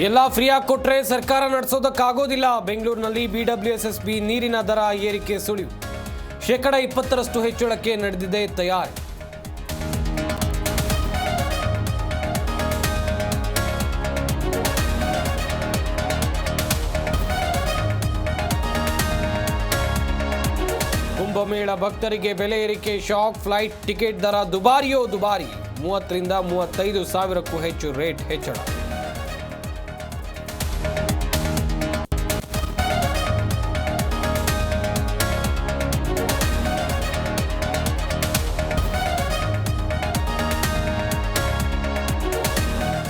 ಎಲ್ಲ ಫ್ರೀಯಾಗಿ ಕೊಟ್ಟರೆ ಸರ್ಕಾರ ನಡೆಸೋದಕ್ಕಾಗೋದಿಲ್ಲ. ಬೆಂಗಳೂರಿನಲ್ಲಿ BWSSB ನೀರಿನ ದರ ಏರಿಕೆ ಸುಳಿವು. ಶೇಕಡ 20ರಷ್ಟು ಹೆಚ್ಚಳಕ್ಕೆ ನಡೆದಿದೆ ತಯಾರಿ. ಕುಂಭಮೇಳ ಭಕ್ತರಿಗೆ ಬೆಲೆ ಏರಿಕೆ ಶಾಕ್. ಫ್ಲೈಟ್ ಟಿಕೆಟ್ ದರ ದುಬಾರಿಯೋ ದುಬಾರಿ. 30ರಿಂದ 35 ಸಾವಿರಕ್ಕೂ ಹೆಚ್ಚು ರೇಟ್ ಹೆಚ್ಚಳ.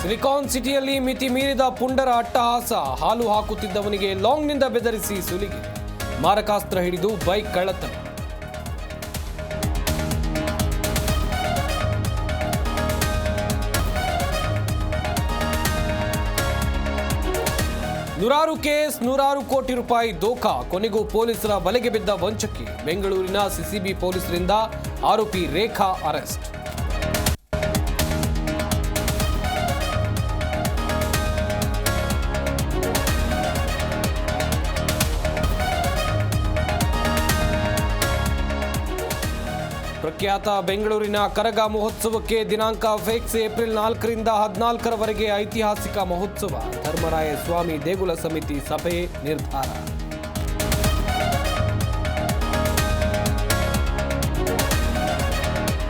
ಸಿಲಿಕಾನ್ ಸಿಟಿಯಲ್ಲಿ ಮಿತಿ ಮೀರಿದ ಪುಂಡರ ಅಟ್ಟಹಾಸ. ಹಾಲು ಹಾಕುತ್ತಿದ್ದವನಿಗೆ ಲಾಂಗ್ನಿಂದ ಬೆದರಿಸಿ ಸುಲಿಗೆ. ಮಾರಕಾಸ್ತ್ರ ಹಿಡಿದು ಬೈಕ್ ಕಳ್ಳತನ. ನೂರಾರು ಕೇಸ್, 100 ಕೋಟಿ ರೂಪಾಯಿ ದೋಖಾ. ಕೊನೆಗೂ ಪೊಲೀಸರ ಬಲೆಗೆ ಬಿದ್ದ ವಂಚಕಿ. ಬೆಂಗಳೂರಿನ ಸಿಸಿಬಿ ಪೊಲೀಸರಿಂದ ಆರೋಪಿ ರೇಖಾ ಅರೆಸ್ಟ್. ಪ್ರಖ್ಯಾತ ಬೆಂಗಳೂರಿನ ಕರಗ ಮಹೋತ್ಸವಕ್ಕೆ ದಿನಾಂಕ ಫಿಕ್ಸ್. ಏಪ್ರಿಲ್ 4ರಿಂದ 14ರವರೆಗೆ ಐತಿಹಾಸಿಕ ಮಹೋತ್ಸವ. ಧರ್ಮರಾಯ ಸ್ವಾಮಿ ದೇಗುಲ ಸಮಿತಿ ಸಭೆ ನಿರ್ಧಾರ.